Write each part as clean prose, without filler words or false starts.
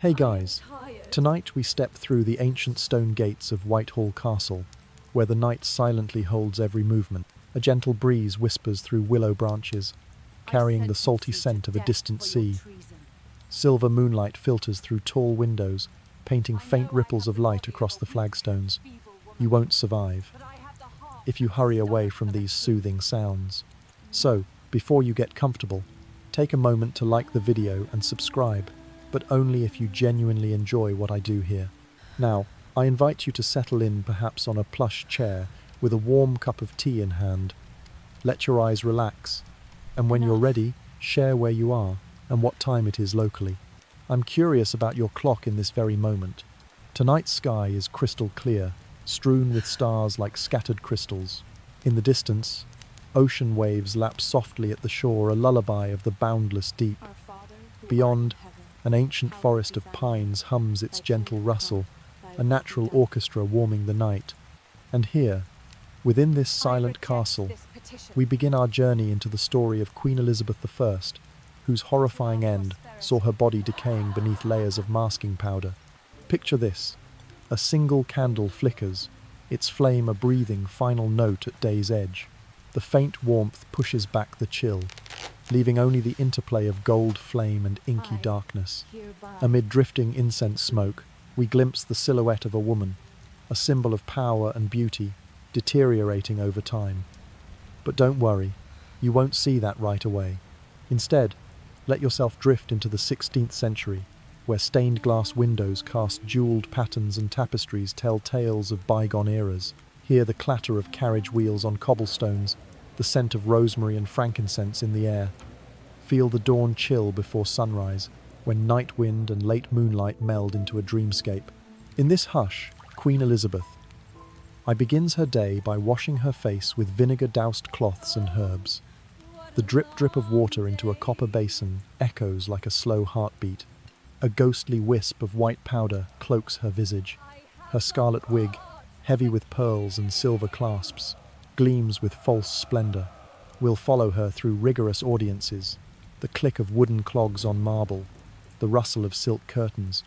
Hey guys, tonight we step through the ancient stone gates of Whitehall Castle, where the night silently holds every movement. A gentle breeze whispers through willow branches, carrying the salty scent of a distant sea. Silver moonlight filters through tall windows, painting faint ripples of light across the flagstones. You won't survive if you hurry away from these soothing sounds. So, before you get comfortable, take a moment to like the video and subscribe, but only if you genuinely enjoy what I do here. Now, I invite you to settle in perhaps on a plush chair with a warm cup of tea in hand. Let your eyes relax, and when you're ready, share where you are and what time it is locally. I'm curious about your clock in this very moment. Tonight's sky is crystal clear, strewn with stars like scattered crystals. In the distance, ocean waves lap softly at the shore, a lullaby of the boundless deep. Beyond, an ancient forest of pines hums its gentle rustle, a natural orchestra warming the night. And here, within this silent castle, we begin our journey into the story of Queen Elizabeth I, whose horrifying end saw her body decaying beneath layers of masking powder. Picture this: a single candle flickers, its flame a breathing final note at day's edge. The faint warmth pushes back the chill, leaving only the interplay of gold flame and inky darkness. Amid drifting incense smoke, we glimpse the silhouette of a woman, a symbol of power and beauty, deteriorating over time. But don't worry, you won't see that right away. Instead, let yourself drift into the 16th century, where stained glass windows cast jeweled patterns and tapestries tell tales of bygone eras. Hear the clatter of carriage wheels on cobblestones, the scent of rosemary and frankincense in the air. Feel the dawn chill before sunrise, when night wind and late moonlight meld into a dreamscape. In this hush, Queen Elizabeth begins her day by washing her face with vinegar-doused cloths and herbs. The drip-drip of water into a copper basin echoes like a slow heartbeat. A ghostly wisp of white powder cloaks her visage. Her scarlet wig, heavy with pearls and silver clasps, gleams with false splendor. We'll follow her through rigorous audiences, the click of wooden clogs on marble, the rustle of silk curtains.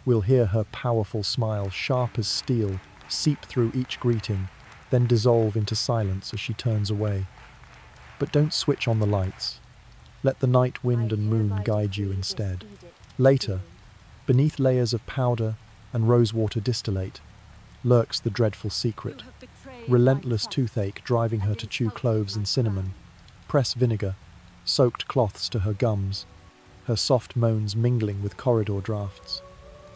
We'll hear her powerful smile, sharp as steel, seep through each greeting, then dissolve into silence as she turns away. But don't switch on the lights. Let the night wind and moon guide you instead. Later, beneath layers of powder and rosewater distillate, lurks the dreadful secret. Relentless toothache driving her to chew cloves and cinnamon, press vinegar, soaked cloths to her gums, her soft moans mingling with corridor drafts.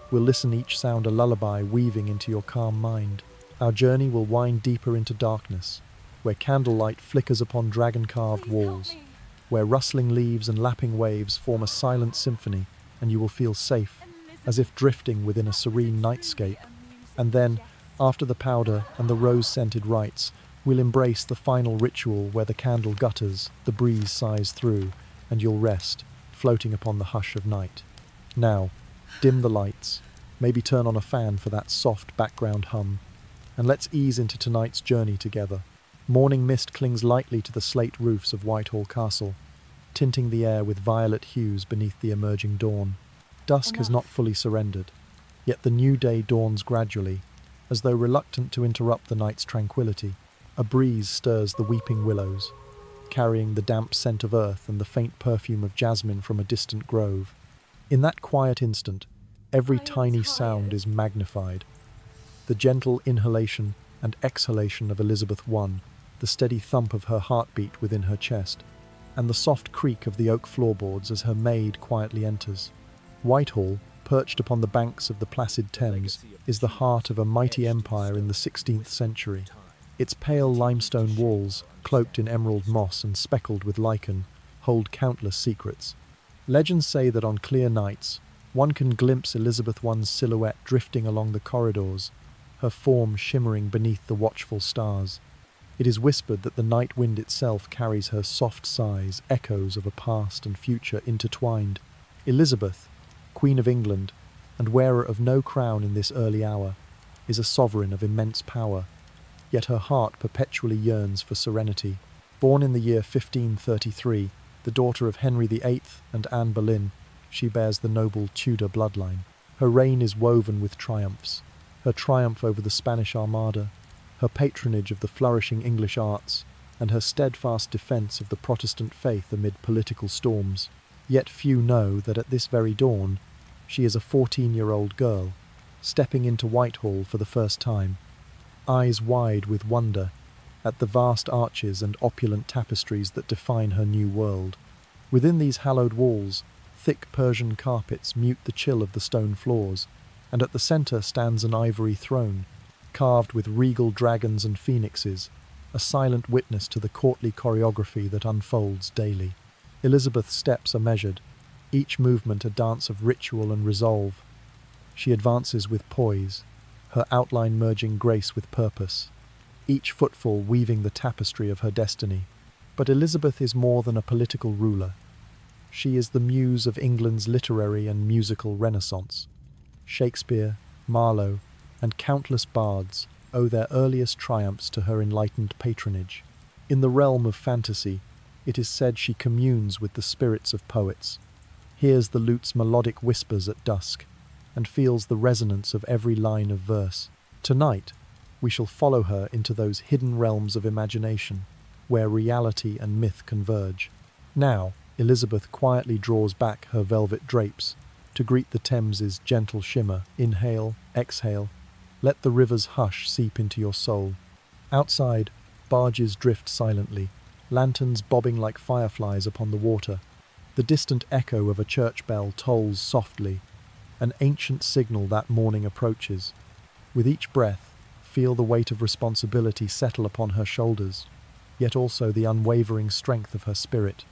We'll listen each sound a lullaby weaving into your calm mind. Our journey will wind deeper into darkness, where candlelight flickers upon dragon-carved walls, where rustling leaves and lapping waves form a silent symphony, and you will feel safe, as if drifting within a serene nightscape. And then, after the powder and the rose-scented rites, we'll embrace the final ritual where the candle gutters, the breeze sighs through, and you'll rest, floating upon the hush of night. Now, dim the lights, maybe turn on a fan for that soft background hum, and let's ease into tonight's journey together. Morning mist clings lightly to the slate roofs of Whitehall Castle, tinting the air with violet hues beneath the emerging dawn. Dusk has not fully surrendered, yet the new day dawns gradually, as though reluctant to interrupt the night's tranquility. A breeze stirs the weeping willows, carrying the damp scent of earth and the faint perfume of jasmine from a distant grove. In that quiet instant, every tiny sound is magnified. The gentle inhalation and exhalation of Elizabeth I, the steady thump of her heartbeat within her chest, and the soft creak of the oak floorboards as her maid quietly enters. Whitehall, perched upon the banks of the placid Thames, is the heart of a mighty empire in the 16th century. Its pale limestone walls, cloaked in emerald moss and speckled with lichen, hold countless secrets. Legends say that on clear nights, one can glimpse Elizabeth I's silhouette drifting along the corridors, her form shimmering beneath the watchful stars. It is whispered that the night wind itself carries her soft sighs, echoes of a past and future intertwined. Elizabeth, Queen of England, and wearer of no crown in this early hour, is a sovereign of immense power, yet her heart perpetually yearns for serenity. Born in the year 1533, the daughter of Henry VIII and Anne Boleyn, she bears the noble Tudor bloodline. Her reign is woven with triumphs. Her triumph over the Spanish Armada, her patronage of the flourishing English arts, and her steadfast defence of the Protestant faith amid political storms. Yet few know that at this very dawn, she is a 14-year-old girl, stepping into Whitehall for the first time, eyes wide with wonder at the vast arches and opulent tapestries that define her new world. Within these hallowed walls, thick Persian carpets mute the chill of the stone floors, and at the centre stands an ivory throne, carved with regal dragons and phoenixes, a silent witness to the courtly choreography that unfolds daily. Elisabeth's steps are measured, each movement a dance of ritual and resolve. She advances with poise, her outline merging grace with purpose, each footfall weaving the tapestry of her destiny. But Elisabeth is more than a political ruler. She is the muse of England's literary and musical renaissance. Shakespeare, Marlowe, and countless bards owe their earliest triumphs to her enlightened patronage. In the realm of fantasy, it is said she communes with the spirits of poets, hears the lute's melodic whispers at dusk, and feels the resonance of every line of verse. Tonight, we shall follow her into those hidden realms of imagination, where reality and myth converge. Now, Elisabeth quietly draws back her velvet drapes to greet the Thames's gentle shimmer. Inhale, exhale, let the river's hush seep into your soul. Outside, barges drift silently, lanterns bobbing like fireflies upon the water. The distant echo of a church bell tolls softly, an ancient signal that morning approaches. With each breath, feel the weight of responsibility settle upon her shoulders, yet also the unwavering strength of her spirit.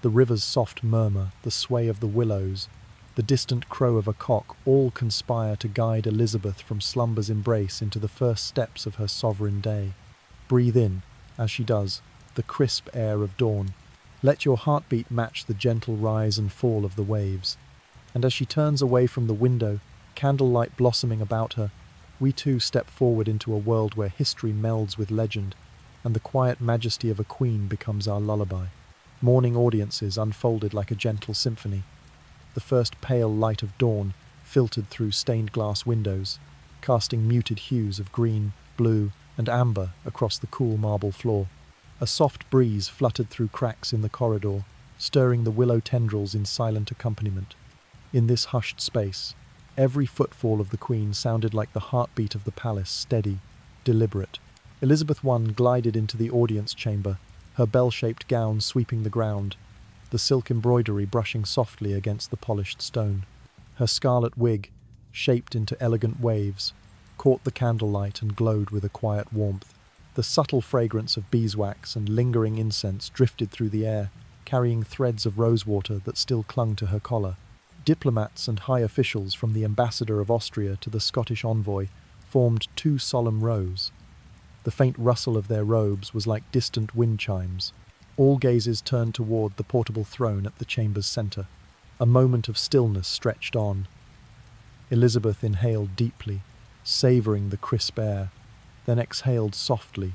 The river's soft murmur, the sway of the willows, the distant crow of a cock all conspire to guide Elisabeth from slumber's embrace into the first steps of her sovereign day. Breathe in, as she does, the crisp air of dawn. Let your heartbeat match the gentle rise and fall of the waves. And as she turns away from the window, candlelight blossoming about her, we too step forward into a world where history melds with legend, and the quiet majesty of a queen becomes our lullaby. Morning audiences unfolded like a gentle symphony. The first pale light of dawn filtered through stained glass windows, casting muted hues of green, blue, and amber across the cool marble floor. A soft breeze fluttered through cracks in the corridor, stirring the willow tendrils in silent accompaniment. In this hushed space, every footfall of the Queen sounded like the heartbeat of the palace, steady, deliberate. Elizabeth I glided into the audience chamber, her bell-shaped gown sweeping the ground, the silk embroidery brushing softly against the polished stone. Her scarlet wig, shaped into elegant waves, caught the candlelight and glowed with a quiet warmth. The subtle fragrance of beeswax and lingering incense drifted through the air, carrying threads of rosewater that still clung to her collar. Diplomats and high officials, from the ambassador of Austria to the Scottish envoy, formed two solemn rows. The faint rustle of their robes was like distant wind chimes. All gazes turned toward the portable throne at the chamber's centre. A moment of stillness stretched on. Elizabeth inhaled deeply, savouring the crisp air, then exhaled softly,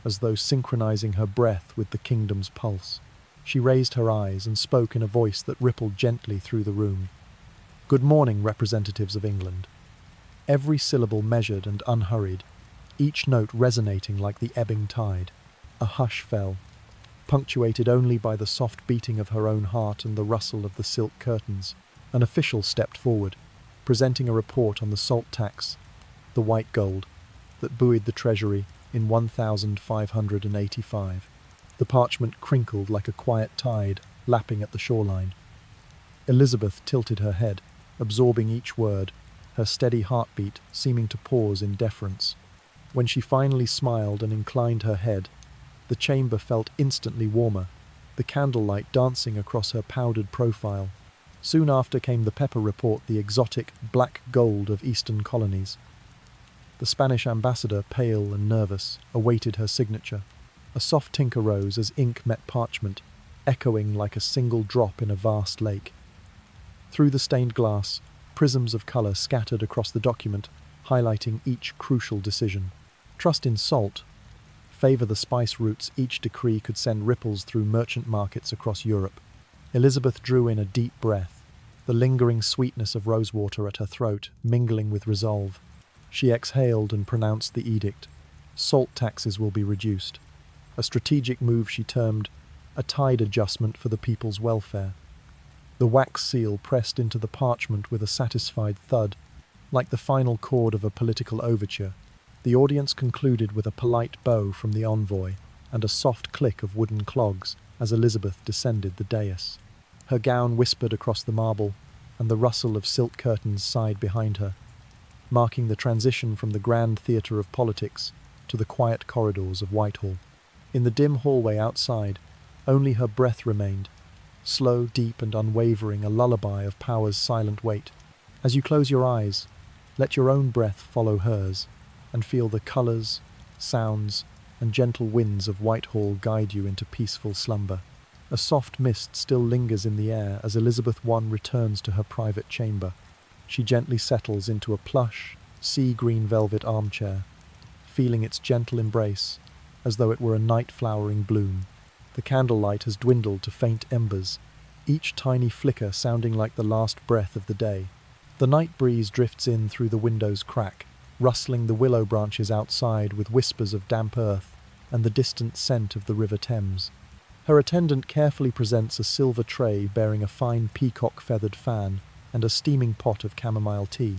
as though synchronizing her breath with the kingdom's pulse. She raised her eyes and spoke in a voice that rippled gently through the room. "Good morning, representatives of England." Every syllable measured and unhurried, each note resonating like the ebbing tide. A hush fell, punctuated only by the soft beating of her own heart and the rustle of the silk curtains. An official stepped forward, presenting a report on the salt tax, the white gold, that buoyed the treasury in 1585. The parchment crinkled like a quiet tide, lapping at the shoreline. Elizabeth tilted her head, absorbing each word, her steady heartbeat seeming to pause in deference. When she finally smiled and inclined her head, the chamber felt instantly warmer, the candlelight dancing across her powdered profile. Soon after came the pepper report, the exotic black gold of eastern colonies. The Spanish ambassador, pale and nervous, awaited her signature. A soft tinker rose as ink met parchment, echoing like a single drop in a vast lake. Through the stained glass, prisms of colour scattered across the document, highlighting each crucial decision. Trust in salt. Favour the spice routes. Each decree could send ripples through merchant markets across Europe. Elizabeth drew in a deep breath, the lingering sweetness of rosewater at her throat mingling with resolve. She exhaled and pronounced the edict. Salt taxes will be reduced. A strategic move she termed a tide adjustment for the people's welfare. The wax seal pressed into the parchment with a satisfied thud, like the final chord of a political overture. The audience concluded with a polite bow from the envoy and a soft click of wooden clogs as Elisabeth descended the dais. Her gown whispered across the marble, and the rustle of silk curtains sighed behind her, marking the transition from the grand theatre of politics to the quiet corridors of Whitehall. In the dim hallway outside, only her breath remained, slow, deep, and unwavering, a lullaby of power's silent weight. As you close your eyes, let your own breath follow hers, and feel the colours, sounds, and gentle winds of Whitehall guide you into peaceful slumber. A soft mist still lingers in the air as Elisabeth I returns to her private chamber. She gently settles into a plush, sea-green velvet armchair, feeling its gentle embrace, as though it were a night-flowering bloom. The candlelight has dwindled to faint embers, each tiny flicker sounding like the last breath of the day. The night breeze drifts in through the window's crack, rustling the willow branches outside with whispers of damp earth and the distant scent of the River Thames. Her attendant carefully presents a silver tray bearing a fine peacock-feathered fan and a steaming pot of chamomile tea.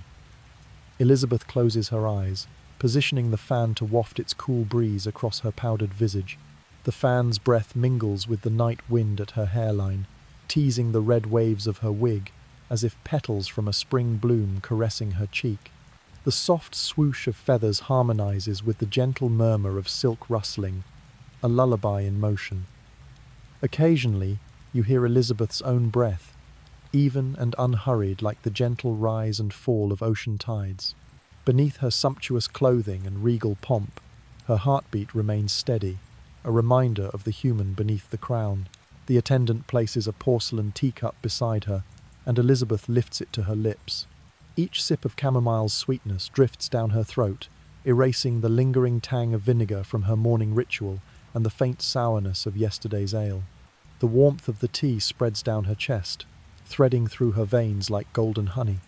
Elisabeth closes her eyes, positioning the fan to waft its cool breeze across her powdered visage. The fan's breath mingles with the night wind at her hairline, teasing the red waves of her wig, as if petals from a spring bloom caressing her cheek. The soft swoosh of feathers harmonizes with the gentle murmur of silk rustling, a lullaby in motion. Occasionally, you hear Elisabeth's own breath, even and unhurried like the gentle rise and fall of ocean tides. Beneath her sumptuous clothing and regal pomp, her heartbeat remains steady, a reminder of the human beneath the crown. The attendant places a porcelain teacup beside her, and Elisabeth lifts it to her lips. Each sip of chamomile's sweetness drifts down her throat, erasing the lingering tang of vinegar from her morning ritual and the faint sourness of yesterday's ale. The warmth of the tea spreads down her chest, threading through her veins like golden honey.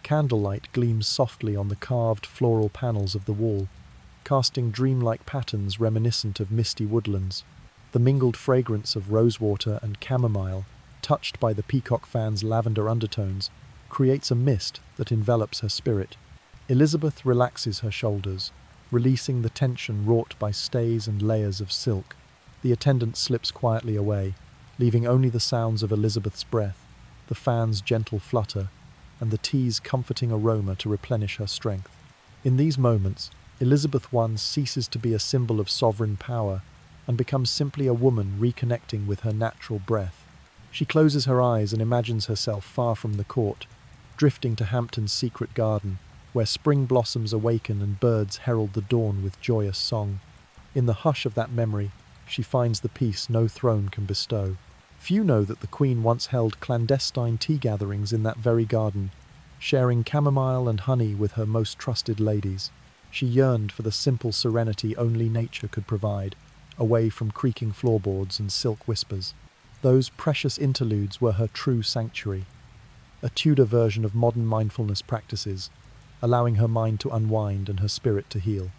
Candlelight gleams softly on the carved floral panels of the wall, casting dreamlike patterns reminiscent of misty woodlands. The mingled fragrance of rosewater and chamomile, touched by the peacock fan's lavender undertones, creates a mist that envelops her spirit. Elisabeth relaxes her shoulders, releasing the tension wrought by stays and layers of silk. The attendant slips quietly away, leaving only the sounds of Elisabeth's breath, the fan's gentle flutter, and the tea's comforting aroma to replenish her strength. In these moments, Elisabeth I ceases to be a symbol of sovereign power and becomes simply a woman reconnecting with her natural breath. She closes her eyes and imagines herself far from the court, drifting to Hampton's secret garden, where spring blossoms awaken and birds herald the dawn with joyous song. In the hush of that memory, she finds the peace no throne can bestow. Few know that the Queen once held clandestine tea gatherings in that very garden, sharing chamomile and honey with her most trusted ladies. She yearned for the simple serenity only nature could provide, away from creaking floorboards and silk whispers. Those precious interludes were her true sanctuary, a Tudor version of modern mindfulness practices, allowing her mind to unwind and her spirit to heal.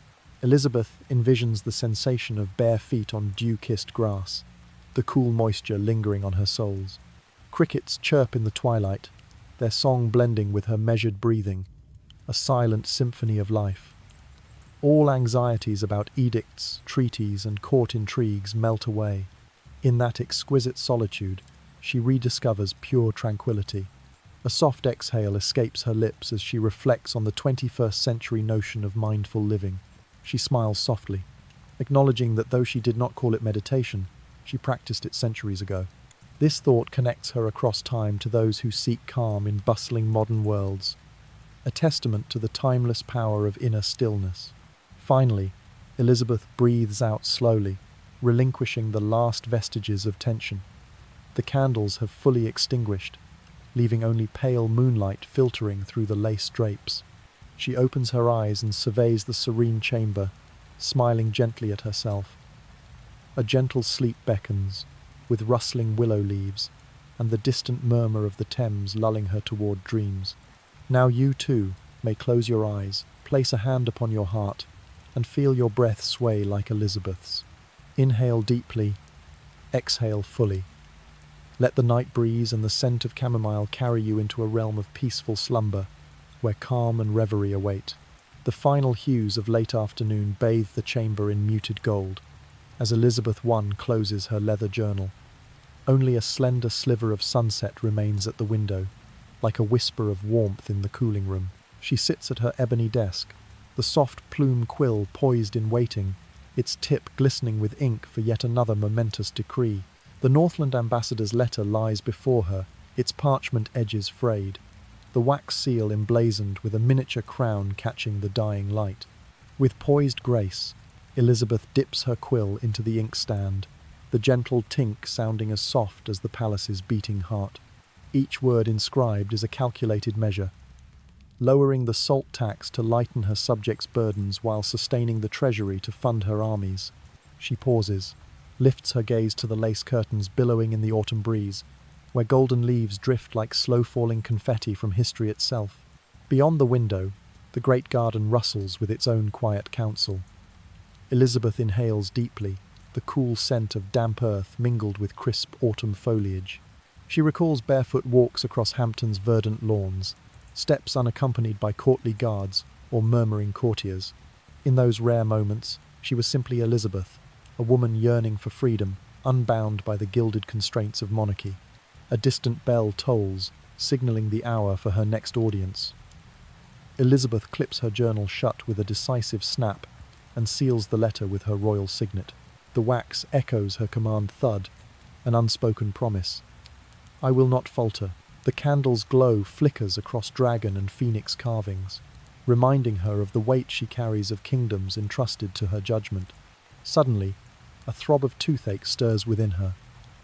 Elisabeth envisions the sensation of bare feet on dew-kissed grass, the cool moisture lingering on her soles. Crickets chirp in the twilight, their song blending with her measured breathing, a silent symphony of life. All anxieties about edicts, treaties, and court intrigues melt away. In that exquisite solitude, she rediscovers pure tranquility. A soft exhale escapes her lips as she reflects on the 21st century notion of mindful living. She smiles softly, acknowledging that though she did not call it meditation, she practiced it centuries ago. This thought connects her across time to those who seek calm in bustling modern worlds, a testament to the timeless power of inner stillness. Finally, Elisabeth breathes out slowly, relinquishing the last vestiges of tension. The candles have fully extinguished, leaving only pale moonlight filtering through the lace drapes. She opens her eyes and surveys the serene chamber, smiling gently at herself. A gentle sleep beckons, with rustling willow leaves, and the distant murmur of the Thames lulling her toward dreams. Now you, too, may close your eyes, place a hand upon your heart, and feel your breath sway like Elisabeth's. Inhale deeply, exhale fully. Let the night breeze and the scent of chamomile carry you into a realm of peaceful slumber, where calm and reverie await. The final hues of late afternoon bathe the chamber in muted gold, as Elisabeth I closes her leather journal. Only a slender sliver of sunset remains at the window, like a whisper of warmth in the cooling room. She sits at her ebony desk, the soft plume quill poised in waiting, its tip glistening with ink for yet another momentous decree. The Northland ambassador's letter lies before her, its parchment edges frayed, the wax seal emblazoned with a miniature crown catching the dying light. With poised grace, Elisabeth dips her quill into the inkstand, the gentle tink sounding as soft as the palace's beating heart. Each word inscribed is a calculated measure, lowering the salt tax to lighten her subjects' burdens while sustaining the treasury to fund her armies. She pauses, lifts her gaze to the lace curtains billowing in the autumn breeze, where golden leaves drift like slow-falling confetti from history itself. Beyond the window, the great garden rustles with its own quiet council. Elisabeth inhales deeply, the cool scent of damp earth mingled with crisp autumn foliage. She recalls barefoot walks across Hampton's verdant lawns, steps unaccompanied by courtly guards or murmuring courtiers. In those rare moments, she was simply Elisabeth, a woman yearning for freedom, unbound by the gilded constraints of monarchy. A distant bell tolls, signalling the hour for her next audience. Elisabeth clips her journal shut with a decisive snap and seals the letter with her royal signet. The wax echoes her command thud, an unspoken promise. I will not falter. The candle's glow flickers across dragon and phoenix carvings, reminding her of the weight she carries of kingdoms entrusted to her judgment. Suddenly, a throb of toothache stirs within her,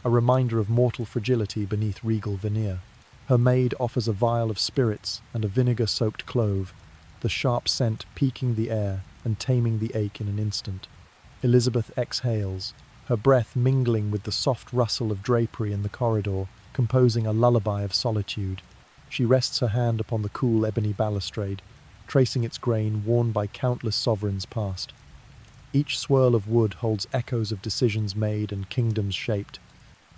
a reminder of mortal fragility beneath regal veneer. Her maid offers a vial of spirits and a vinegar-soaked clove, the sharp scent piquing the air and taming the ache in an instant. Elisabeth exhales, her breath mingling with the soft rustle of drapery in the corridor, composing a lullaby of solitude. She rests her hand upon the cool ebony balustrade, tracing its grain worn by countless sovereigns past. Each swirl of wood holds echoes of decisions made and kingdoms shaped.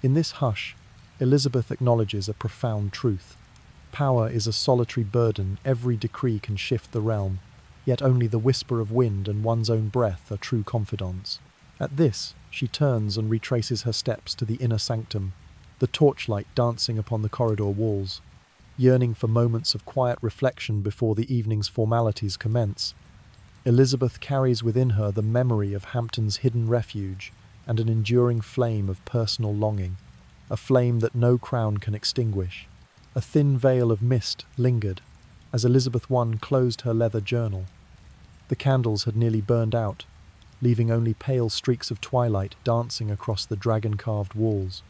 In this hush, Elisabeth acknowledges a profound truth. Power is a solitary burden, every decree can shift the realm, yet only the whisper of wind and one's own breath are true confidants. At this, she turns and retraces her steps to the inner sanctum, the torchlight dancing upon the corridor walls. Yearning for moments of quiet reflection before the evening's formalities commence, Elisabeth carries within her the memory of Hampton's hidden refuge and an enduring flame of personal longing, a flame that no crown can extinguish. A thin veil of mist lingered as Elisabeth I closed her leather journal. The candles had nearly burned out, leaving only pale streaks of twilight dancing across the dragon-carved walls.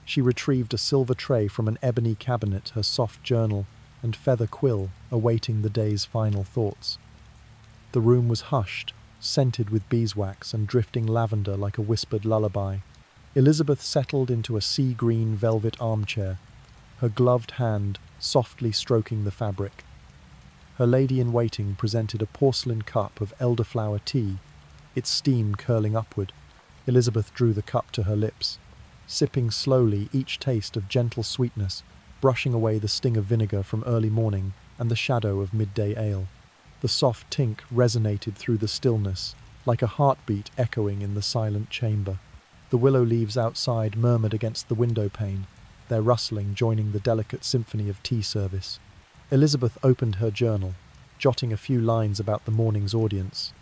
She retrieved a silver tray from an ebony cabinet, her soft journal and feather quill awaiting the day's final thoughts. The room was hushed, scented with beeswax and drifting lavender like a whispered lullaby. Elisabeth settled into a sea-green velvet armchair, her gloved hand softly stroking the fabric. Her lady-in-waiting presented a porcelain cup of elderflower tea, its steam curling upward. Elisabeth drew the cup to her lips, sipping slowly, each taste of gentle sweetness, brushing away the sting of vinegar from early morning and the shadow of midday ale. The soft tink resonated through the stillness, like a heartbeat echoing in the silent chamber. The willow leaves outside murmured against the window pane, their rustling joining the delicate symphony of tea service. Elisabeth opened her journal, jotting a few lines about the morning's audience.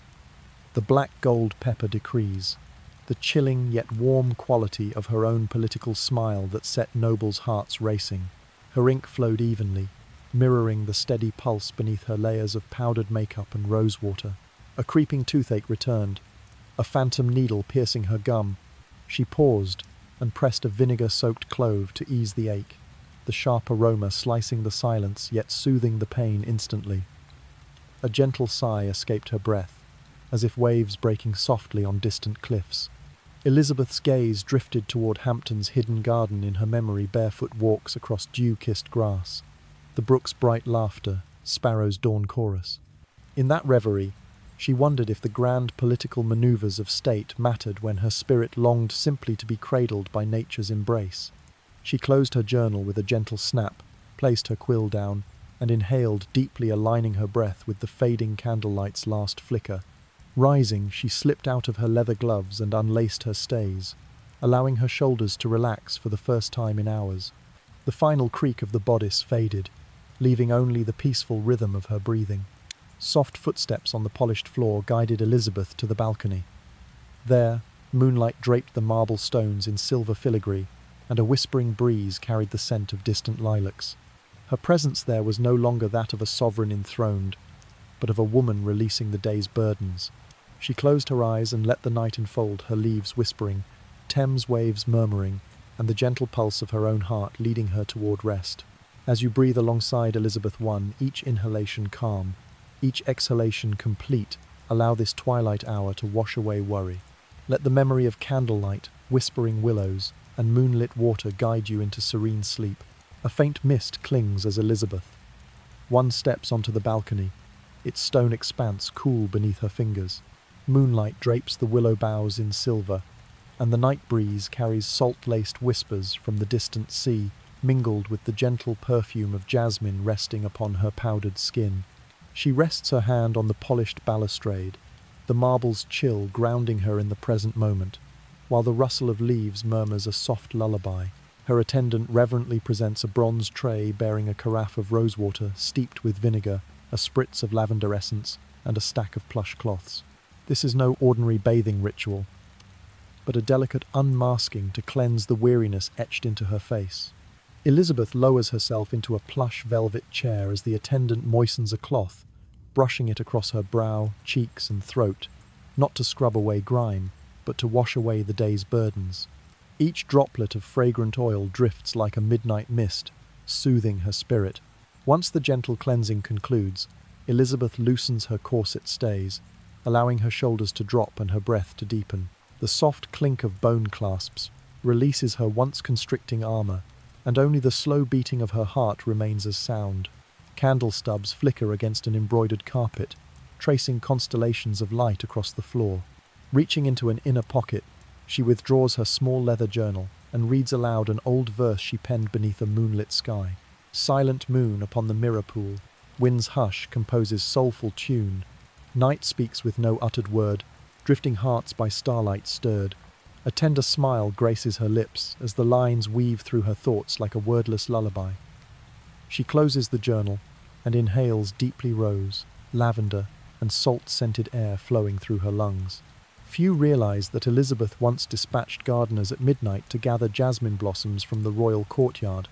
The black gold pepper decrees, the chilling yet warm quality of her own political smile that set nobles' hearts racing. Her ink flowed evenly, mirroring the steady pulse beneath her layers of powdered makeup and rosewater. A creeping toothache returned, a phantom needle piercing her gum. She paused and pressed a vinegar-soaked clove to ease the ache, the sharp aroma slicing the silence yet soothing the pain instantly. A gentle sigh escaped her breath, as if waves breaking softly on distant cliffs. Elizabeth's gaze drifted toward Hampton's hidden garden in her memory, barefoot walks across dew-kissed grass, the brook's bright laughter, sparrow's dawn chorus. In that reverie, she wondered if the grand political maneuvers of state mattered when her spirit longed simply to be cradled by nature's embrace. She closed her journal with a gentle snap, placed her quill down, and inhaled deeply, aligning her breath with the fading candlelight's last flicker. Rising, she slipped out of her leather gloves and unlaced her stays, allowing her shoulders to relax for the first time in hours. The final creak of the bodice faded, leaving only the peaceful rhythm of her breathing. Soft footsteps on the polished floor guided Elisabeth to the balcony. There, moonlight draped the marble stones in silver filigree, and a whispering breeze carried the scent of distant lilacs. Her presence there was no longer that of a sovereign enthroned, but of a woman releasing the day's burdens. She closed her eyes and let the night enfold her, leaves whispering, Thames waves murmuring, and the gentle pulse of her own heart leading her toward rest. As you breathe alongside Elisabeth I, each inhalation calm, each exhalation complete, allow this twilight hour to wash away worry. Let the memory of candlelight, whispering willows, and moonlit water guide you into serene sleep. A faint mist clings as Elisabeth I steps onto the balcony, its stone expanse cool beneath her fingers. Moonlight drapes the willow boughs in silver, and the night breeze carries salt-laced whispers from the distant sea, mingled with the gentle perfume of jasmine resting upon her powdered skin. She rests her hand on the polished balustrade, the marbles chill, grounding her in the present moment, while the rustle of leaves murmurs a soft lullaby. Her attendant reverently presents a bronze tray bearing a carafe of rosewater steeped with vinegar, a spritz of lavender essence, and a stack of plush cloths. This is no ordinary bathing ritual, but a delicate unmasking to cleanse the weariness etched into her face. Elisabeth lowers herself into a plush velvet chair as the attendant moistens a cloth, brushing it across her brow, cheeks, and throat, not to scrub away grime, but to wash away the day's burdens. Each droplet of fragrant oil drifts like a midnight mist, soothing her spirit. Once the gentle cleansing concludes, Elisabeth loosens her corset stays, allowing her shoulders to drop and her breath to deepen. The soft clink of bone clasps releases her once constricting armor, and only the slow beating of her heart remains as sound. Candle stubs flicker against an embroidered carpet, tracing constellations of light across the floor. Reaching into an inner pocket, she withdraws her small leather journal and reads aloud an old verse she penned beneath a moonlit sky. Silent moon upon the mirror pool, wind's hush composes soulful tune. Night speaks with no uttered word, drifting hearts by starlight stirred. A tender smile graces her lips as the lines weave through her thoughts like a wordless lullaby. She closes the journal and inhales deeply rose, lavender, and salt-scented air flowing through her lungs. Few realize that Elisabeth once dispatched gardeners at midnight to gather jasmine blossoms from the royal courtyard,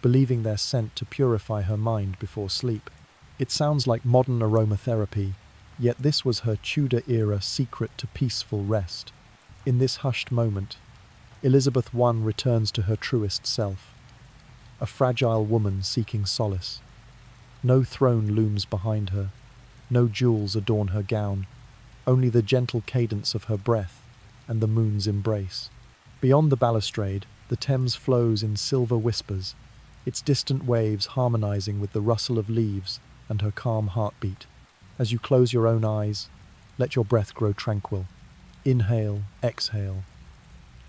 believing their scent to purify her mind before sleep. It sounds like modern aromatherapy, yet this was her Tudor-era secret to peaceful rest. In this hushed moment, Elisabeth I returns to her truest self, a fragile woman seeking solace. No throne looms behind her, no jewels adorn her gown, only the gentle cadence of her breath and the moon's embrace. Beyond the balustrade, the Thames flows in silver whispers, its distant waves harmonizing with the rustle of leaves and her calm heartbeat. As you close your own eyes, let your breath grow tranquil. Inhale, exhale.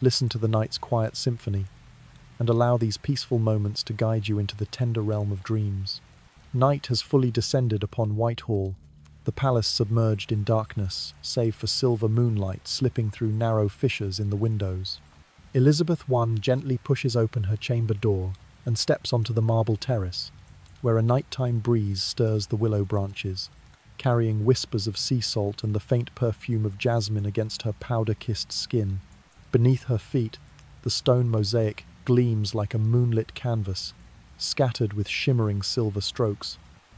Listen to the night's quiet symphony, and allow these peaceful moments to guide you into the tender realm of dreams. Night has fully descended upon Whitehall, the palace submerged in darkness, save for silver moonlight slipping through narrow fissures in the windows. Elisabeth I gently pushes open her chamber door and steps onto the marble terrace, where a nighttime breeze stirs the willow branches, carrying whispers of sea salt and the faint perfume of jasmine against her powder-kissed skin. Beneath her feet, the stone mosaic gleams like a moonlit canvas, scattered with shimmering silver strokes.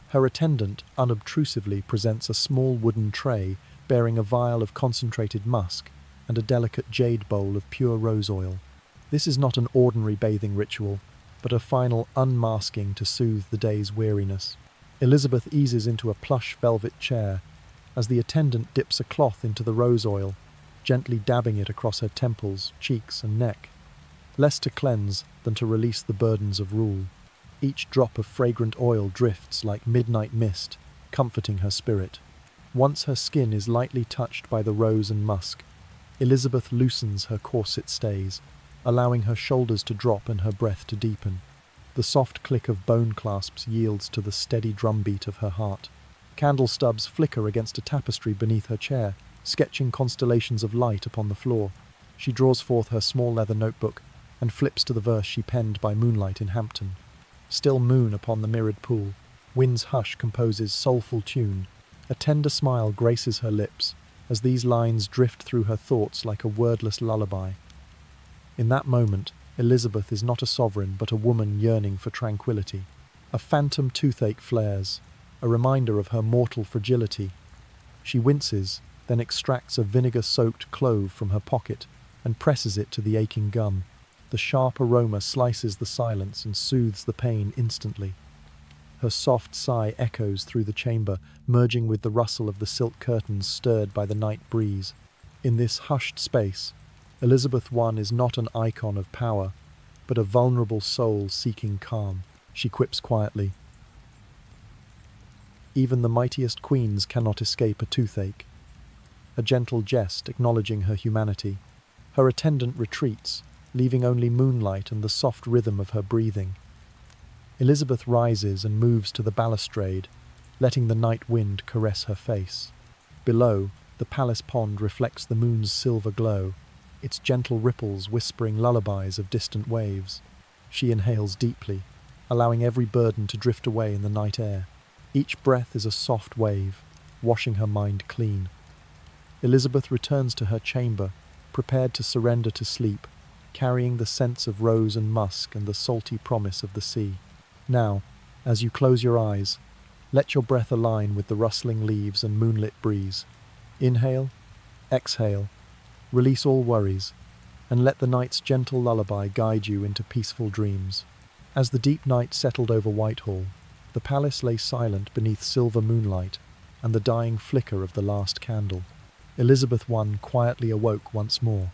Her attendant unobtrusively presents a small wooden tray bearing a vial of concentrated musk and a delicate jade bowl of pure rose oil. This is not an ordinary bathing ritual, but a final unmasking to soothe the day's weariness. Elisabeth eases into a plush velvet chair as the attendant dips a cloth into the rose oil, gently dabbing it across her temples, cheeks, and neck, less to cleanse than to release the burdens of rule. Each drop of fragrant oil drifts like midnight mist, comforting her spirit. Once her skin is lightly touched by the rose and musk, Elisabeth loosens her corset stays, allowing her shoulders to drop and her breath to deepen. The soft click of bone clasps yields to the steady drumbeat of her heart. Candle stubs flicker against a tapestry beneath her chair, sketching constellations of light upon the floor. She draws forth her small leather notebook and flips to the verse she penned by moonlight in Hampton. Still moon upon the mirrored pool, wind's hush composes soulful tune. A tender smile graces her lips as these lines drift through her thoughts like a wordless lullaby. In that moment, Elisabeth is not a sovereign but a woman yearning for tranquility. A phantom toothache flares, a reminder of her mortal fragility. She winces, then extracts a vinegar-soaked clove from her pocket and presses it to the aching gum. The sharp aroma slices the silence and soothes the pain instantly. Her soft sigh echoes through the chamber, merging with the rustle of the silk curtains stirred by the night breeze. In this hushed space, Elisabeth I is not an icon of power, but a vulnerable soul seeking calm. She quips quietly, "Even the mightiest queens cannot escape a toothache." A gentle jest acknowledging her humanity. Her attendant retreats, leaving only moonlight and the soft rhythm of her breathing. Elisabeth rises and moves to the balustrade, letting the night wind caress her face. Below, the palace pond reflects the moon's silver glow, its gentle ripples whispering lullabies of distant waves. She inhales deeply, allowing every burden to drift away in the night air. Each breath is a soft wave, washing her mind clean. Elisabeth returns to her chamber, prepared to surrender to sleep, carrying the scents of rose and musk and the salty promise of the sea. Now, as you close your eyes, let your breath align with the rustling leaves and moonlit breeze. Inhale, exhale, release all worries, and let the night's gentle lullaby guide you into peaceful dreams. As the deep night settled over Whitehall, the palace lay silent beneath silver moonlight and the dying flicker of the last candle. Elisabeth I quietly awoke once more,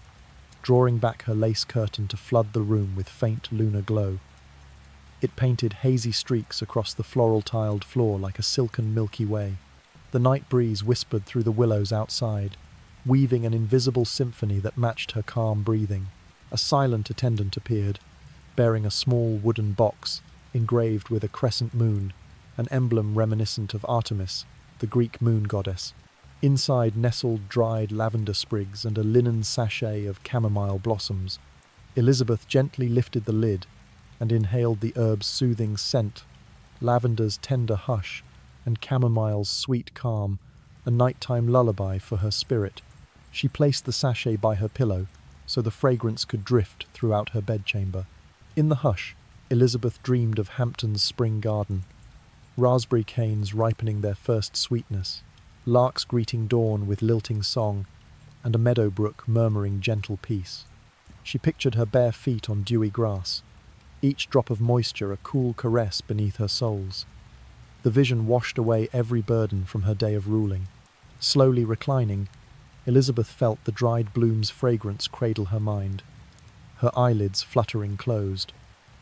drawing back her lace curtain to flood the room with faint lunar glow. It painted hazy streaks across the floral-tiled floor like a silken Milky Way. The night breeze whispered through the willows outside, weaving an invisible symphony that matched her calm breathing. A silent attendant appeared, bearing a small wooden box engraved with a crescent moon, an emblem reminiscent of Artemis, the Greek moon goddess. Inside nestled dried lavender sprigs and a linen sachet of chamomile blossoms. Elisabeth gently lifted the lid and inhaled the herb's soothing scent, lavender's tender hush, and chamomile's sweet calm, a nighttime lullaby for her spirit. She placed the sachet by her pillow, so the fragrance could drift throughout her bedchamber. In the hush, Elisabeth dreamed of Hampton's spring garden, raspberry canes ripening their first sweetness, larks greeting dawn with lilting song, and a meadow brook murmuring gentle peace. She pictured her bare feet on dewy grass, each drop of moisture a cool caress beneath her soles. The vision washed away every burden from her day of ruling. Slowly reclining, Elisabeth felt the dried bloom's fragrance cradle her mind. Her eyelids fluttering closed,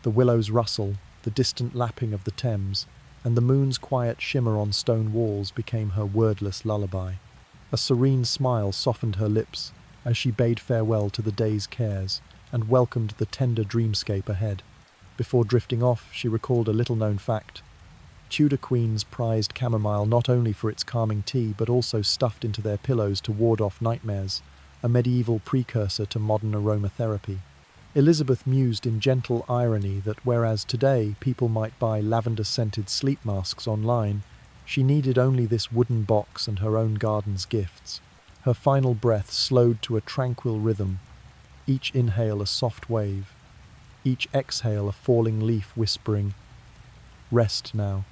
the willows rustle, the distant lapping of the Thames, and the moon's quiet shimmer on stone walls became her wordless lullaby. A serene smile softened her lips as she bade farewell to the day's cares and welcomed the tender dreamscape ahead. Before drifting off, she recalled a little-known fact. Tudor queens prized chamomile not only for its calming tea but also stuffed into their pillows to ward off nightmares, a medieval precursor to modern aromatherapy. Elisabeth mused in gentle irony that whereas today people might buy lavender-scented sleep masks online, she needed only this wooden box and her own garden's gifts. Her final breath slowed to a tranquil rhythm, each inhale a soft wave, each exhale a falling leaf whispering, "Rest now."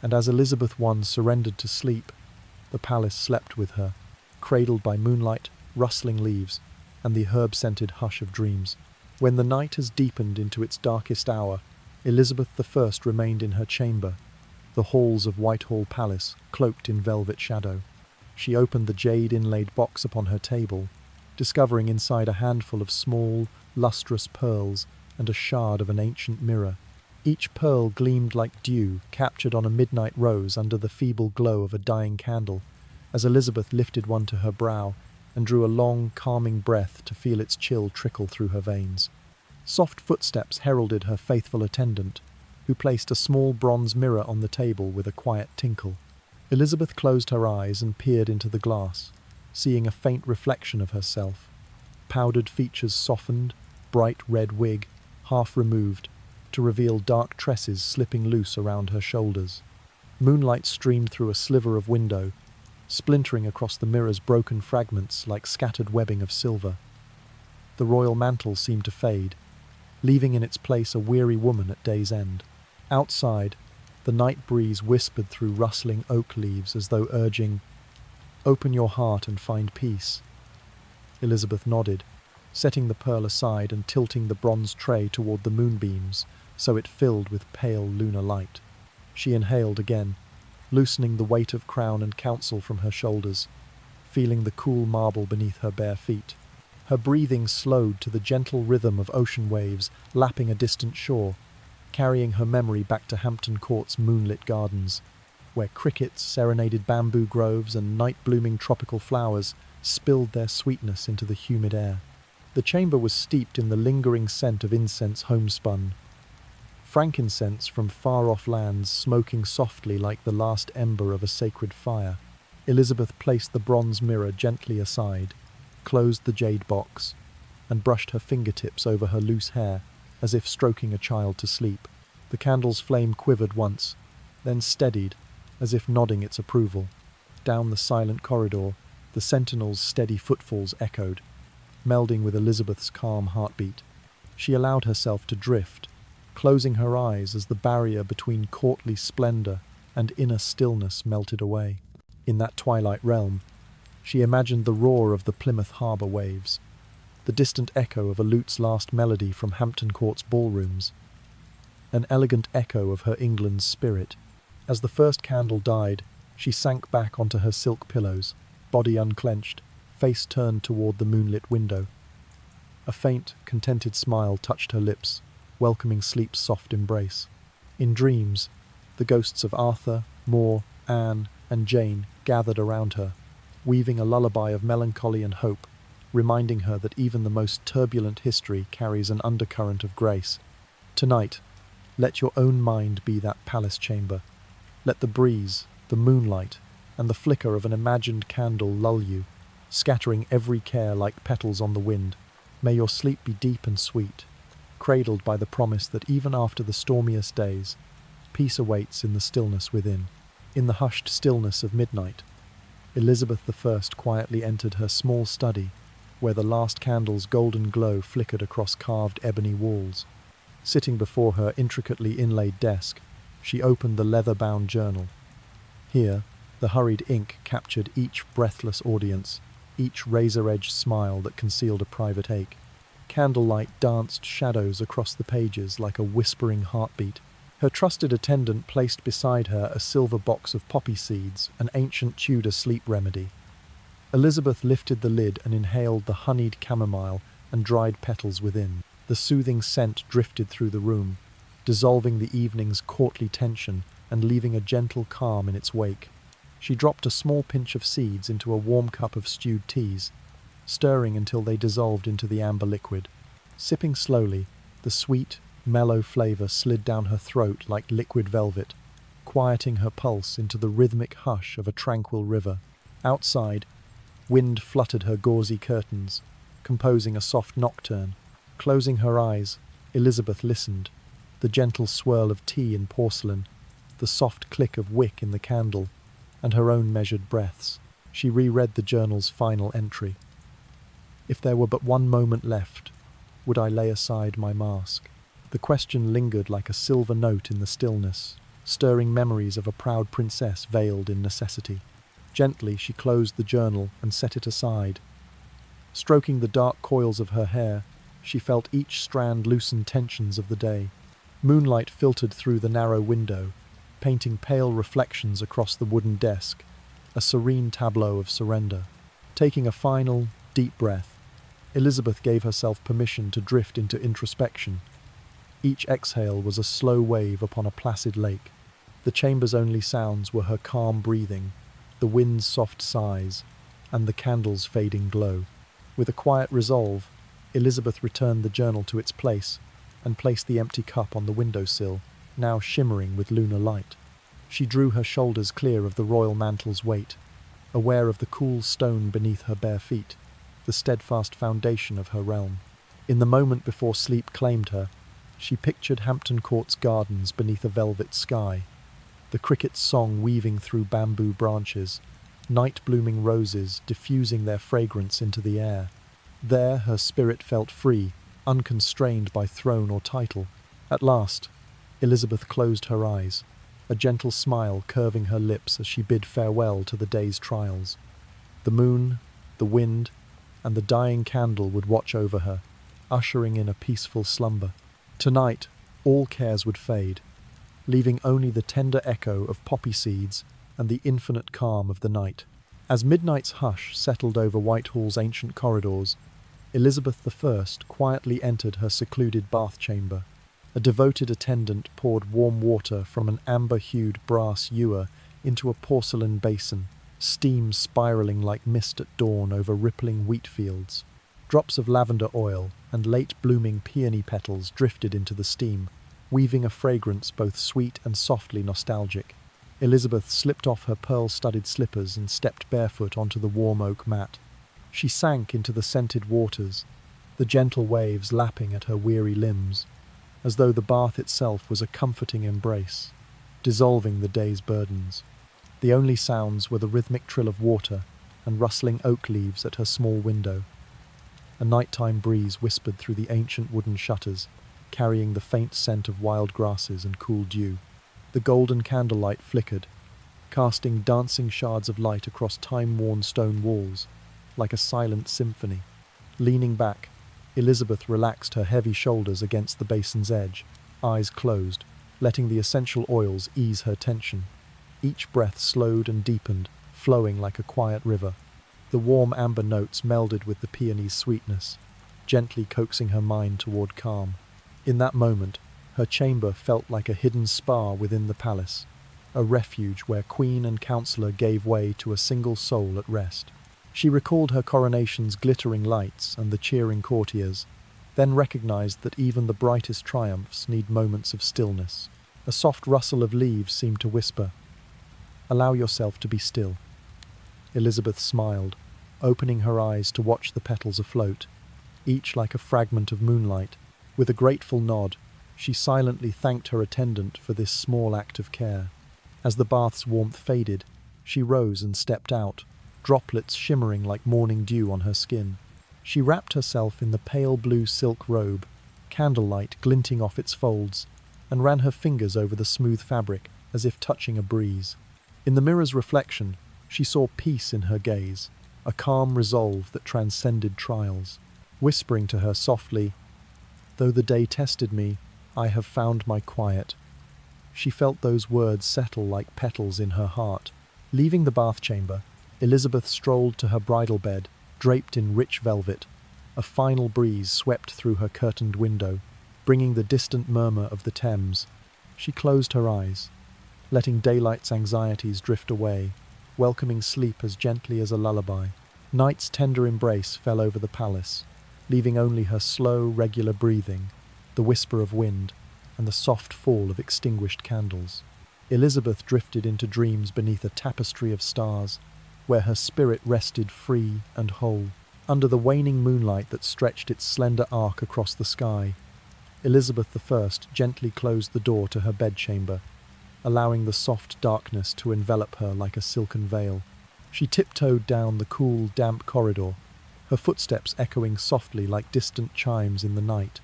And as Elisabeth I surrendered to sleep, the palace slept with her, cradled by moonlight, rustling leaves, and the herb-scented hush of dreams. When the night has deepened into its darkest hour, Elisabeth I remained in her chamber, the halls of Whitehall Palace, cloaked in velvet shadow. She opened the jade-inlaid box upon her table, discovering inside a handful of small, lustrous pearls and a shard of an ancient mirror. Each pearl gleamed like dew captured on a midnight rose under the feeble glow of a dying candle, as Elisabeth lifted one to her brow and drew a long, calming breath to feel its chill trickle through her veins. Soft footsteps heralded her faithful attendant, who placed a small bronze mirror on the table with a quiet tinkle. Elisabeth closed her eyes and peered into the glass, seeing a faint reflection of herself. Powdered features softened, bright red wig, half removed, to reveal dark tresses slipping loose around her shoulders. Moonlight streamed through a sliver of window, splintering across the mirror's broken fragments like scattered webbing of silver. The royal mantle seemed to fade, leaving in its place a weary woman at day's end. Outside, the night breeze whispered through rustling oak leaves as though urging, "Open your heart and find peace." Elisabeth nodded, setting the pearl aside and tilting the bronze tray toward the moonbeams so it filled with pale lunar light. She inhaled again, loosening the weight of crown and counsel from her shoulders, feeling the cool marble beneath her bare feet. Her breathing slowed to the gentle rhythm of ocean waves lapping a distant shore, carrying her memory back to Hampton Court's moonlit gardens, where crickets serenaded bamboo groves and night-blooming tropical flowers spilled their sweetness into the humid air. The chamber was steeped in the lingering scent of incense homespun, frankincense from far-off lands smoking softly like the last ember of a sacred fire. Elisabeth placed the bronze mirror gently aside, closed the jade box, and brushed her fingertips over her loose hair, as if stroking a child to sleep. The candle's flame quivered once, then steadied, as if nodding its approval. Down the silent corridor, the sentinel's steady footfalls echoed, melding with Elisabeth's calm heartbeat. She allowed herself to drift, closing her eyes as the barrier between courtly splendor and inner stillness melted away. In that twilight realm, she imagined the roar of the Plymouth Harbour waves, the distant echo of a lute's last melody from Hampton Court's ballrooms, an elegant echo of her England's spirit. As the first candle died, she sank back onto her silk pillows, body unclenched, face turned toward the moonlit window. A faint, contented smile touched her lips, welcoming sleep's soft embrace. In dreams, the ghosts of Arthur, Moore, Anne, and Jane gathered around her, weaving a lullaby of melancholy and hope, reminding her that even the most turbulent history carries an undercurrent of grace. Tonight, let your own mind be that palace chamber. Let the breeze, the moonlight, and the flicker of an imagined candle lull you, scattering every care like petals on the wind. May your sleep be deep and sweet, cradled by the promise that even after the stormiest days, peace awaits in the stillness within. In the hushed stillness of midnight, Elisabeth I quietly entered her small study, where the last candle's golden glow flickered across carved ebony walls. Sitting before her intricately inlaid desk, she opened the leather-bound journal. Here, the hurried ink captured each breathless audience, each razor-edged smile that concealed a private ache. Candlelight danced shadows across the pages like a whispering heartbeat. Her trusted attendant placed beside her a silver box of poppy seeds, an ancient Tudor sleep remedy. Elisabeth lifted the lid and inhaled the honeyed chamomile and dried petals within. The soothing scent drifted through the room, dissolving the evening's courtly tension and leaving a gentle calm in its wake. She dropped a small pinch of seeds into a warm cup of stewed teas, stirring until they dissolved into the amber liquid. Sipping slowly, the sweet, mellow flavor slid down her throat like liquid velvet, quieting her pulse into the rhythmic hush of a tranquil river. Outside, wind fluttered her gauzy curtains, composing a soft nocturne. Closing her eyes, Elisabeth listened, the gentle swirl of tea in porcelain, the soft click of wick in the candle, and her own measured breaths. She reread the journal's final entry. If there were but one moment left, would I lay aside my mask? The question lingered like a silver note in the stillness, stirring memories of a proud princess veiled in necessity. Gently she closed the journal and set it aside. Stroking the dark coils of her hair, she felt each strand loosen tensions of the day. Moonlight filtered through the narrow window, painting pale reflections across the wooden desk, a serene tableau of surrender. Taking a final, deep breath, Elisabeth gave herself permission to drift into introspection. Each exhale was a slow wave upon a placid lake. The chamber's only sounds were her calm breathing, the wind's soft sighs, and the candle's fading glow. With a quiet resolve, Elisabeth returned the journal to its place and placed the empty cup on the windowsill, now shimmering with lunar light. She drew her shoulders clear of the royal mantle's weight, aware of the cool stone beneath her bare feet, the steadfast foundation of her realm. In the moment before sleep claimed her, she pictured Hampton Court's gardens beneath a velvet sky, the cricket's song weaving through bamboo branches, night-blooming roses diffusing their fragrance into the air. There her spirit felt free, unconstrained by throne or title. At last, Elisabeth closed her eyes, a gentle smile curving her lips as she bid farewell to the day's trials. The moon, the wind, and the dying candle would watch over her, ushering in a peaceful slumber. Tonight, all cares would fade, leaving only the tender echo of poppy seeds and the infinite calm of the night. As midnight's hush settled over Whitehall's ancient corridors, Elisabeth I quietly entered her secluded bath chamber. A devoted attendant poured warm water from an amber-hued brass ewer into a porcelain basin, steam spiraling like mist at dawn over rippling wheat fields. Drops of lavender oil and late-blooming peony petals drifted into the steam, weaving a fragrance both sweet and softly nostalgic. Elisabeth slipped off her pearl-studded slippers and stepped barefoot onto the warm oak mat. She sank into the scented waters, the gentle waves lapping at her weary limbs, as though the bath itself was a comforting embrace, dissolving the day's burdens. The only sounds were the rhythmic trill of water and rustling oak leaves at her small window. A nighttime breeze whispered through the ancient wooden shutters, carrying the faint scent of wild grasses and cool dew. The golden candlelight flickered, casting dancing shards of light across time-worn stone walls, like a silent symphony. Leaning back, Elisabeth relaxed her heavy shoulders against the basin's edge, eyes closed, letting the essential oils ease her tension. Each breath slowed and deepened, flowing like a quiet river. The warm amber notes melded with the peony's sweetness, gently coaxing her mind toward calm. In that moment, her chamber felt like a hidden spa within the palace, a refuge where queen and counsellor gave way to a single soul at rest. She recalled her coronation's glittering lights and the cheering courtiers, then recognized that even the brightest triumphs need moments of stillness. A soft rustle of leaves seemed to whisper, "Allow yourself to be still." Elisabeth smiled, opening her eyes to watch the petals afloat, each like a fragment of moonlight. With a grateful nod, she silently thanked her attendant for this small act of care. As the bath's warmth faded, she rose and stepped out, droplets shimmering like morning dew on her skin. She wrapped herself in the pale blue silk robe, candlelight glinting off its folds, and ran her fingers over the smooth fabric as if touching a breeze. In the mirror's reflection, she saw peace in her gaze, a calm resolve that transcended trials. Whispering to her softly, "Though the day tested me, I have found my quiet." She felt those words settle like petals in her heart. Leaving the bath chamber, Elisabeth strolled to her bridal bed, draped in rich velvet. A final breeze swept through her curtained window, bringing the distant murmur of the Thames. She closed her eyes, letting daylight's anxieties drift away, welcoming sleep as gently as a lullaby. Night's tender embrace fell over the palace, leaving only her slow, regular breathing, the whisper of wind, and the soft fall of extinguished candles. Elisabeth drifted into dreams beneath a tapestry of stars, where her spirit rested free and whole. Under the waning moonlight that stretched its slender arc across the sky, Elisabeth I gently closed the door to her bedchamber, allowing the soft darkness to envelop her like a silken veil. She tiptoed down the cool, damp corridor, her footsteps echoing softly like distant chimes in the night,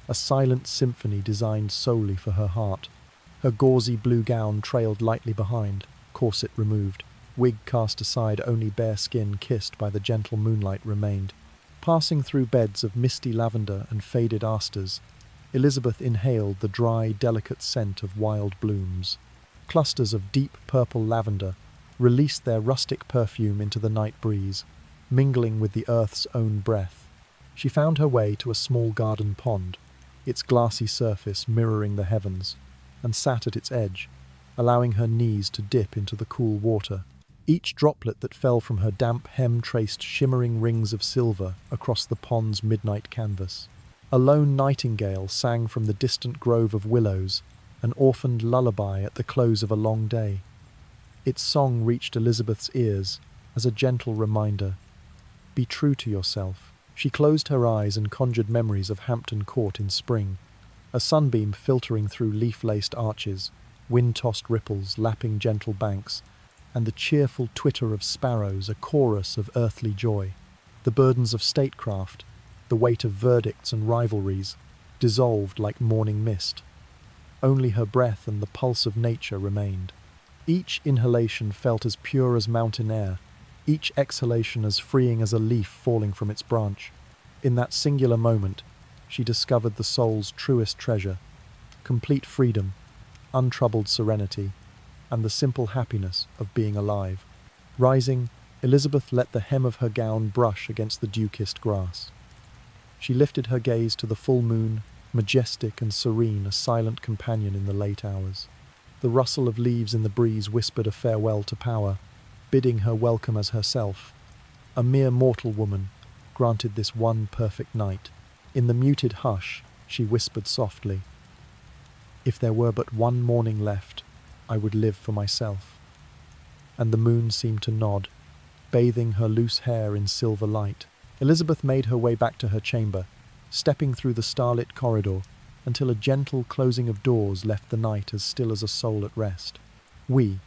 a silent symphony designed solely for her heart. Her gauzy blue gown trailed lightly behind, corset removed. Wig cast aside, only bare skin kissed by the gentle moonlight remained. Passing through beds of misty lavender and faded asters, Elisabeth inhaled the dry, delicate scent of wild blooms. Clusters of deep purple lavender, released their rustic perfume into the night breeze, mingling with the earth's own breath. She found her way to a small garden pond, its glassy surface mirroring the heavens, and sat at its edge, allowing her knees to dip into the cool water. Each droplet that fell from her damp hem traced shimmering rings of silver across the pond's midnight canvas. A lone nightingale sang from the distant grove of willows, an orphaned lullaby at the close of a long day. Its song reached Elisabeth's ears as a gentle reminder. Be true to yourself. She closed her eyes and conjured memories of Hampton Court in spring, a sunbeam filtering through leaf-laced arches, wind-tossed ripples lapping gentle banks, and the cheerful twitter of sparrows, a chorus of earthly joy. The burdens of statecraft, the weight of verdicts and rivalries, dissolved like morning mist. Only her breath and the pulse of nature remained. Each inhalation felt as pure as mountain air, each exhalation as freeing as a leaf falling from its branch. In that singular moment, she discovered the soul's truest treasure, complete freedom, untroubled serenity, and the simple happiness of being alive. Rising, Elisabeth let the hem of her gown brush against the dew-kissed grass. She lifted her gaze to the full moon, majestic and serene, a silent companion in the late hours. The rustle of leaves in the breeze whispered a farewell to power, bidding her welcome as herself. A mere mortal woman, granted this one perfect night. In the muted hush, she whispered softly, "If there were but one morning left, I would live for myself." And the moon seemed to nod, bathing her loose hair in silver light. Elisabeth made her way back to her chamber, stepping through the starlit corridor until a gentle closing of doors left the night as still as a soul at rest. We,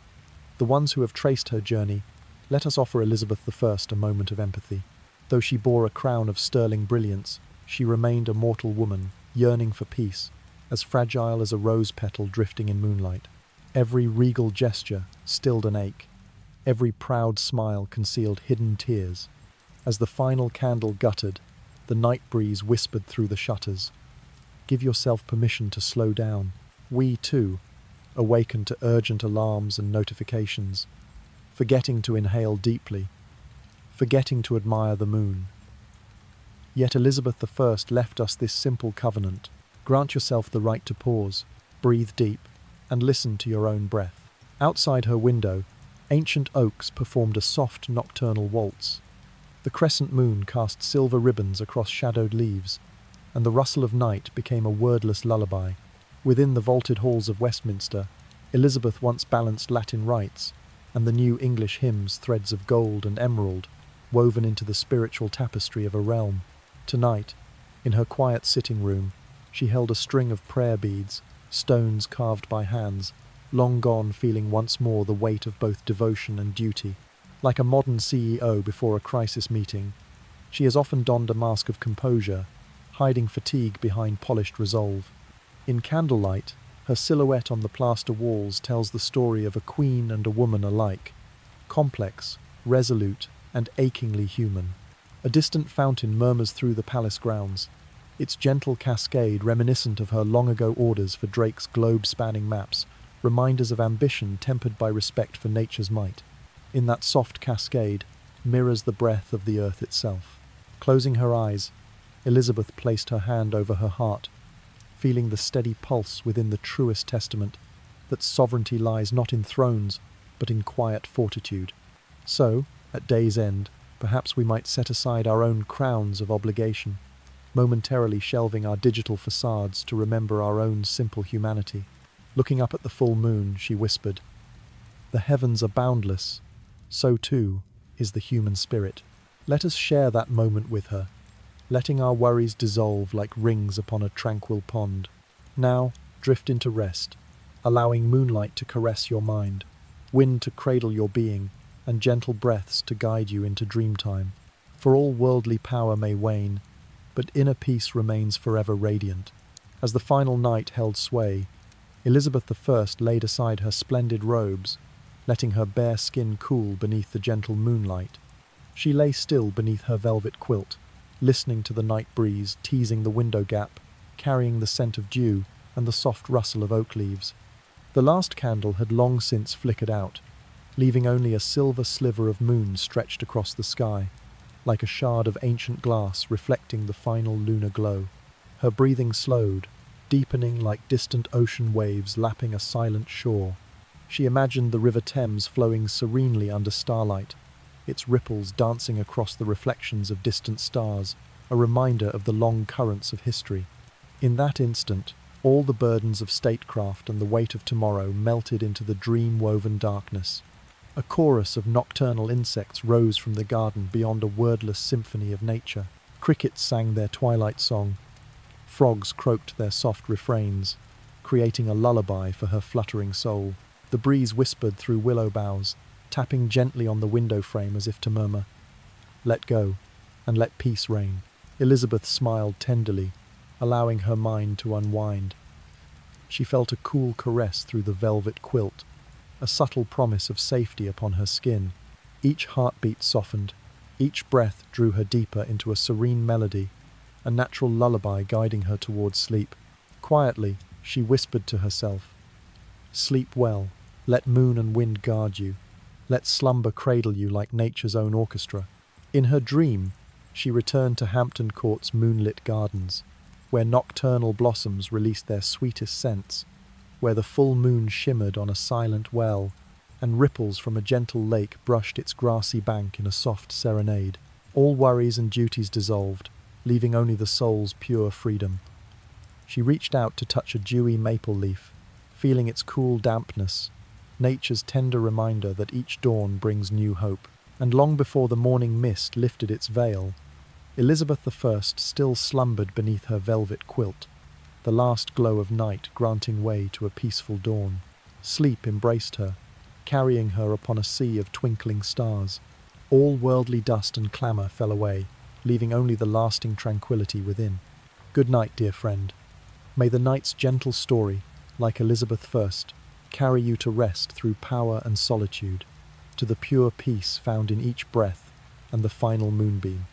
the ones who have traced her journey, let us offer Elisabeth I a moment of empathy. Though she bore a crown of sterling brilliance, she remained a mortal woman, yearning for peace, as fragile as a rose petal drifting in moonlight. Every regal gesture stilled an ache. Every proud smile concealed hidden tears. As the final candle guttered, the night breeze whispered through the shutters, "Give yourself permission to slow down." We, too, awakened to urgent alarms and notifications, forgetting to inhale deeply, forgetting to admire the moon. Yet Elisabeth I left us this simple covenant: grant yourself the right to pause, breathe deep, and listen to your own breath. Outside her window, ancient oaks performed a soft nocturnal waltz. The crescent moon cast silver ribbons across shadowed leaves, and the rustle of night became a wordless lullaby. Within the vaulted halls of Westminster, Elizabeth once balanced Latin rites, and the new English hymns threads of gold and emerald, woven into the spiritual tapestry of a realm. Tonight, in her quiet sitting room, she held a string of prayer beads, stones carved by hands, long gone, feeling once more the weight of both devotion and duty. Like a modern CEO before a crisis meeting, she has often donned a mask of composure, hiding fatigue behind polished resolve. In candlelight, her silhouette on the plaster walls tells the story of a queen and a woman alike, complex, resolute, and achingly human. A distant fountain murmurs through the palace grounds, its gentle cascade reminiscent of her long-ago orders for Drake's globe-spanning maps, reminders of ambition tempered by respect for nature's might. In that soft cascade mirrors the breath of the earth itself. Closing her eyes, Elizabeth placed her hand over her heart, feeling the steady pulse within the truest testament that sovereignty lies not in thrones, but in quiet fortitude. So, at day's end, perhaps we might set aside our own crowns of obligation, momentarily shelving our digital facades to remember our own simple humanity. Looking up at the full moon, she whispered, "The heavens are boundless, so too is the human spirit." Let us share that moment with her, letting our worries dissolve like rings upon a tranquil pond. Now, drift into rest, allowing moonlight to caress your mind, wind to cradle your being, and gentle breaths to guide you into dreamtime. For all worldly power may wane, but inner peace remains forever radiant. As the final night held sway, Elizabeth I laid aside her splendid robes, letting her bare skin cool beneath the gentle moonlight. She lay still beneath her velvet quilt, listening to the night breeze teasing the window gap, carrying the scent of dew and the soft rustle of oak leaves. The last candle had long since flickered out, leaving only a silver sliver of moon stretched across the sky, like a shard of ancient glass reflecting the final lunar glow. Her breathing slowed, deepening like distant ocean waves lapping a silent shore. She imagined the River Thames flowing serenely under starlight, its ripples dancing across the reflections of distant stars, a reminder of the long currents of history. In that instant, all the burdens of statecraft and the weight of tomorrow melted into the dream-woven darkness. A chorus of nocturnal insects rose from the garden beyond a wordless symphony of nature. Crickets sang their twilight song. Frogs croaked their soft refrains, creating a lullaby for her fluttering soul. The breeze whispered through willow boughs, tapping gently on the window frame as if to murmur, "Let go, and let peace reign." Elisabeth smiled tenderly, allowing her mind to unwind. She felt a cool caress through the velvet quilt, a subtle promise of safety upon her skin. Each heartbeat softened, each breath drew her deeper into a serene melody, a natural lullaby guiding her towards sleep. Quietly, she whispered to herself, "Sleep well, let moon and wind guard you, let slumber cradle you like nature's own orchestra." In her dream, she returned to Hampton Court's moonlit gardens, where nocturnal blossoms released their sweetest scents, where the full moon shimmered on a silent well, and ripples from a gentle lake brushed its grassy bank in a soft serenade. All worries and duties dissolved, leaving only the soul's pure freedom. She reached out to touch a dewy maple leaf, feeling its cool dampness, nature's tender reminder that each dawn brings new hope. And long before the morning mist lifted its veil, Elisabeth I still slumbered beneath her velvet quilt, the last glow of night granting way to a peaceful dawn. Sleep embraced her, carrying her upon a sea of twinkling stars. All worldly dust and clamour fell away, leaving only the lasting tranquility within. Good night, dear friend. May the night's gentle story, like Elisabeth I, carry you to rest through power and solitude, to the pure peace found in each breath and the final moonbeam.